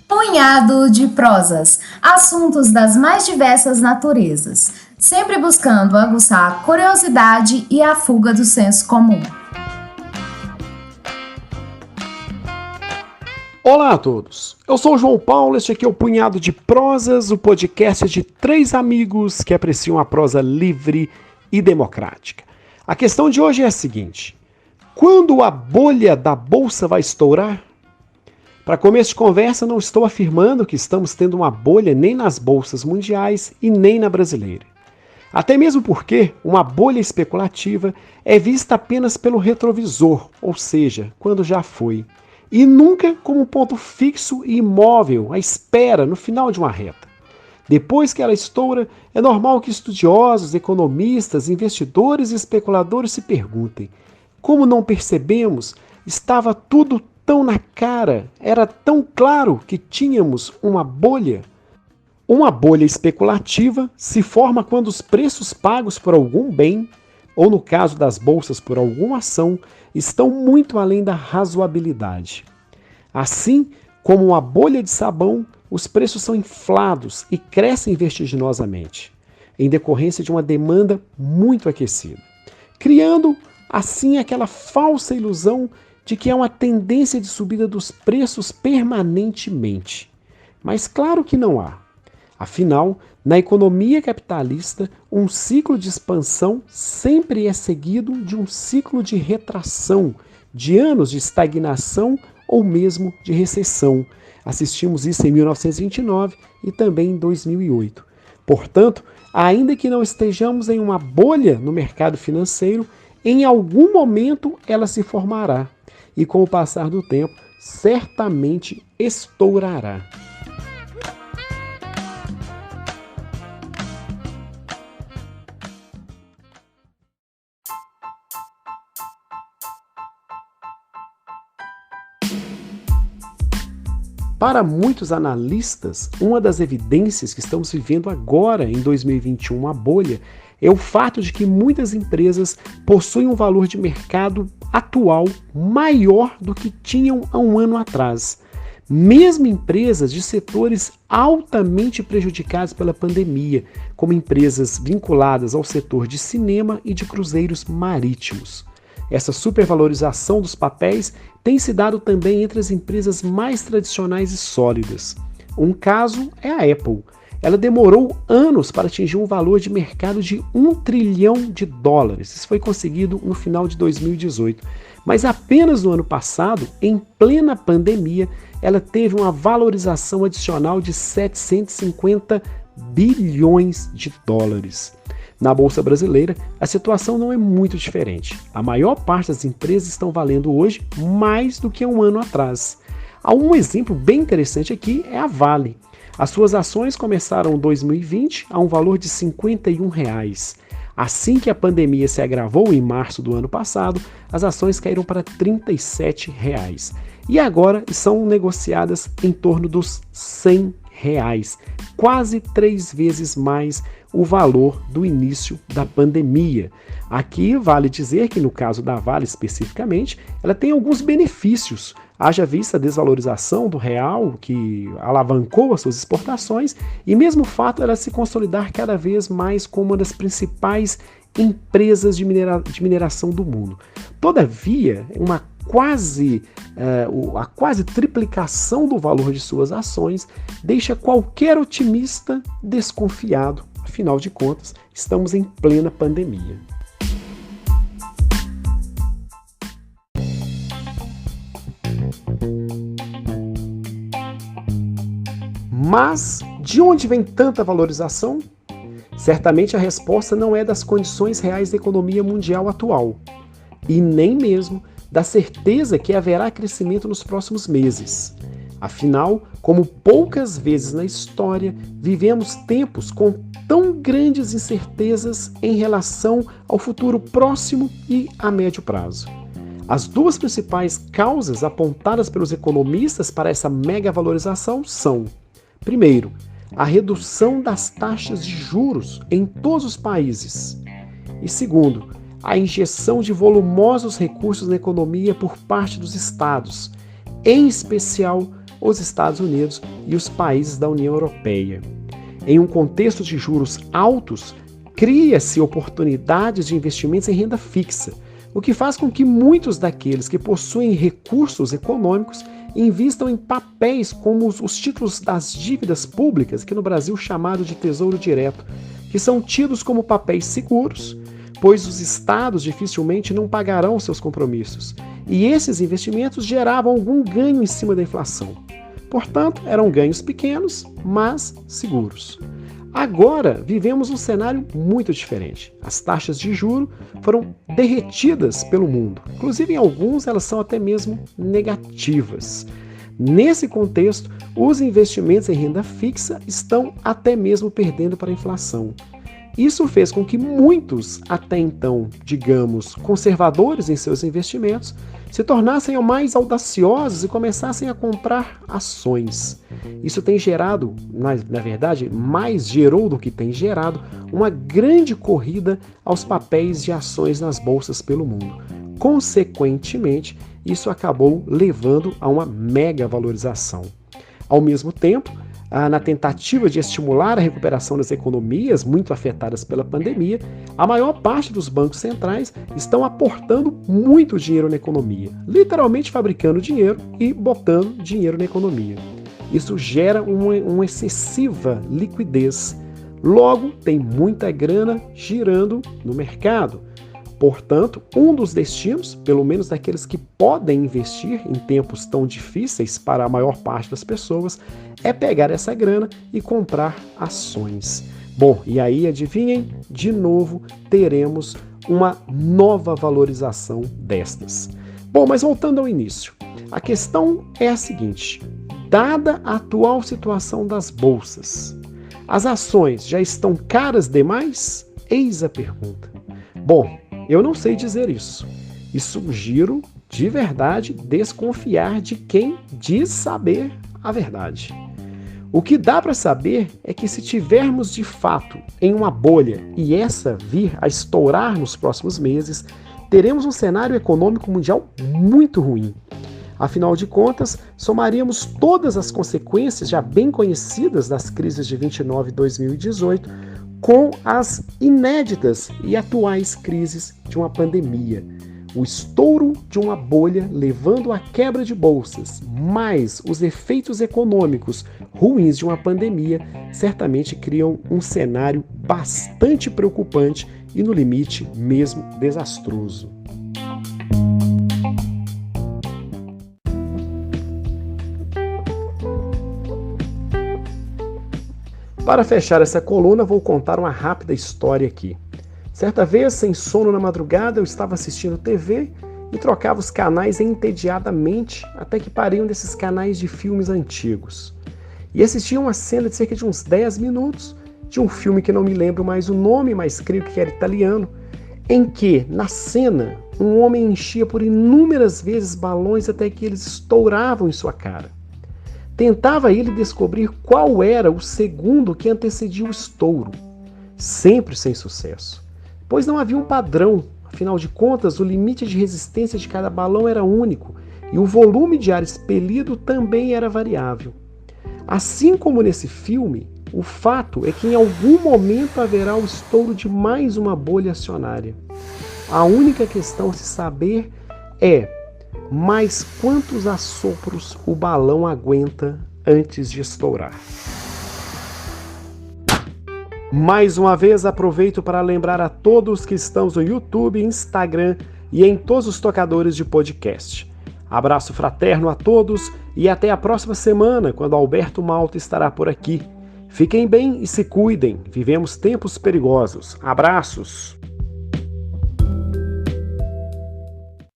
Punhado de prosas, assuntos das mais diversas naturezas, sempre buscando aguçar a curiosidade e a fuga do senso comum. Olá a todos, eu sou o João Paulo, este aqui é o Punhado de Prosas, o podcast de três amigos que apreciam a prosa livre e democrática. A questão de hoje é a seguinte: quando a bolha da bolsa vai estourar? Para começo de conversa, não estou afirmando que estamos tendo uma bolha nem nas bolsas mundiais e nem na brasileira. Até mesmo porque uma bolha especulativa é vista apenas pelo retrovisor, ou seja, quando já foi, e nunca como um ponto fixo e imóvel à espera no final de uma reta. Depois que ela estoura, é normal que estudiosos, economistas, investidores e especuladores se perguntem: como não percebemos? Estava tudo tão na cara, era tão claro que tínhamos uma bolha. Uma bolha especulativa se forma quando os preços pagos por algum bem, ou no caso das bolsas por alguma ação, estão muito além da razoabilidade. Assim como uma bolha de sabão, os preços são inflados e crescem vertiginosamente, em decorrência de uma demanda muito aquecida, criando assim aquela falsa ilusão de que há uma tendência de subida dos preços permanentemente. Mas claro que não há. Afinal, na economia capitalista, um ciclo de expansão sempre é seguido de um ciclo de retração, de anos de estagnação ou mesmo de recessão. Assistimos isso em 1929 e também em 2008. Portanto, ainda que não estejamos em uma bolha no mercado financeiro, em algum momento ela se formará e, com o passar do tempo, certamente estourará. Para muitos analistas, uma das evidências que estamos vivendo agora, em 2021, uma bolha, é o fato de que muitas empresas possuem um valor de mercado atual maior do que tinham há um ano atrás. Mesmo empresas de setores altamente prejudicados pela pandemia, como empresas vinculadas ao setor de cinema e de cruzeiros marítimos. Essa supervalorização dos papéis tem se dado também entre as empresas mais tradicionais e sólidas. Um caso é a Apple. Ela demorou anos para atingir um valor de mercado de US$ 1 trilhão. Isso foi conseguido no final de 2018. Mas apenas no ano passado, em plena pandemia, ela teve uma valorização adicional de US$ 750 bilhões. Na Bolsa Brasileira, a situação não é muito diferente. A maior parte das empresas estão valendo hoje mais do que há um ano atrás. Há um exemplo bem interessante aqui, é a Vale. As suas ações começaram em 2020 a um valor de R$ 51. Assim que a pandemia se agravou em março do ano passado, as ações caíram para R$ 37. E agora são negociadas em torno dos R$ 100, quase 3 vezes mais o valor do início da pandemia. Aqui vale dizer que no caso da Vale especificamente, ela tem alguns benefícios, haja vista a desvalorização do real que alavancou as suas exportações e mesmo o fato de ela se consolidar cada vez mais como uma das principais empresas de mineração do mundo. Todavia, a quase triplicação do valor de suas ações deixa qualquer otimista desconfiado. Afinal de contas, estamos em plena pandemia. Mas de onde vem tanta valorização? Certamente a resposta não é das condições reais da economia mundial atual, e nem mesmo da certeza que haverá crescimento nos próximos meses. Afinal, como poucas vezes na história, vivemos tempos com tão grandes incertezas em relação ao futuro próximo e a médio prazo. As duas principais causas apontadas pelos economistas para essa mega valorização são: primeiro, a redução das taxas de juros em todos os países. E segundo, a injeção de volumosos recursos na economia por parte dos estados, em especial os Estados Unidos e os países da União Europeia. Em um contexto de juros altos, cria-se oportunidades de investimentos em renda fixa, o que faz com que muitos daqueles que possuem recursos econômicos invistam em papéis como os títulos das dívidas públicas, que no Brasil chamado de Tesouro Direto, que são tidos como papéis seguros, pois os estados dificilmente não pagarão seus compromissos, e esses investimentos geravam algum ganho em cima da inflação. Portanto, eram ganhos pequenos, mas seguros. Agora, vivemos um cenário muito diferente. As taxas de juros foram derretidas pelo mundo. Inclusive, em alguns, elas são até mesmo negativas. Nesse contexto, os investimentos em renda fixa estão até mesmo perdendo para a inflação. Isso fez com que muitos, até então, digamos, conservadores em seus investimentos, se tornassem mais audaciosos e começassem a comprar ações. Isso tem gerado, na verdade, mais gerou do que tem gerado, uma grande corrida aos papéis de ações nas bolsas pelo mundo. Consequentemente, isso acabou levando a uma mega valorização. Ao mesmo tempo, na tentativa de estimular a recuperação das economias muito afetadas pela pandemia, a maior parte dos bancos centrais estão aportando muito dinheiro na economia, literalmente fabricando dinheiro e botando dinheiro na economia. Isso gera uma excessiva liquidez. Logo, tem muita grana girando no mercado. Portanto, um dos destinos, pelo menos daqueles que podem investir em tempos tão difíceis para a maior parte das pessoas, é pegar essa grana e comprar ações. Bom, e aí, adivinhem, de novo teremos uma nova valorização destas. Bom, mas voltando ao início, a questão é a seguinte: dada a atual situação das bolsas, as ações já estão caras demais? Eis a pergunta. Bom, eu não sei dizer isso e sugiro, de verdade, desconfiar de quem diz saber a verdade. O que dá para saber é que se tivermos de fato em uma bolha e essa vir a estourar nos próximos meses, teremos um cenário econômico mundial muito ruim. Afinal de contas, somaríamos todas as consequências já bem conhecidas das crises de 29 e 2018 com as inéditas e atuais crises de uma pandemia. O estouro de uma bolha levando à quebra de bolsas, mais os efeitos econômicos ruins de uma pandemia, certamente criam um cenário bastante preocupante e, no limite, mesmo desastroso. Para fechar essa coluna, vou contar uma rápida história aqui. Certa vez, sem sono na madrugada, eu estava assistindo TV e trocava os canais entediadamente até que parei um desses canais de filmes antigos. E assisti uma cena de cerca de uns 10 minutos de um filme que não me lembro mais o nome, mas creio que era italiano, em que, na cena, um homem enchia por inúmeras vezes balões até que eles estouravam em sua cara. Tentava ele descobrir qual era o segundo que antecedia o estouro, sempre sem sucesso, pois não havia um padrão. Afinal de contas, o limite de resistência de cada balão era único e o volume de ar expelido também era variável. Assim como nesse filme, o fato é que em algum momento haverá o estouro de mais uma bolha acionária. A única questão a se saber é: mas quantos assopros o balão aguenta antes de estourar? Mais uma vez, aproveito para lembrar a todos que estamos no YouTube, Instagram e em todos os tocadores de podcast. Abraço fraterno a todos e até a próxima semana, quando Alberto Malta estará por aqui. Fiquem bem e se cuidem. Vivemos tempos perigosos. Abraços!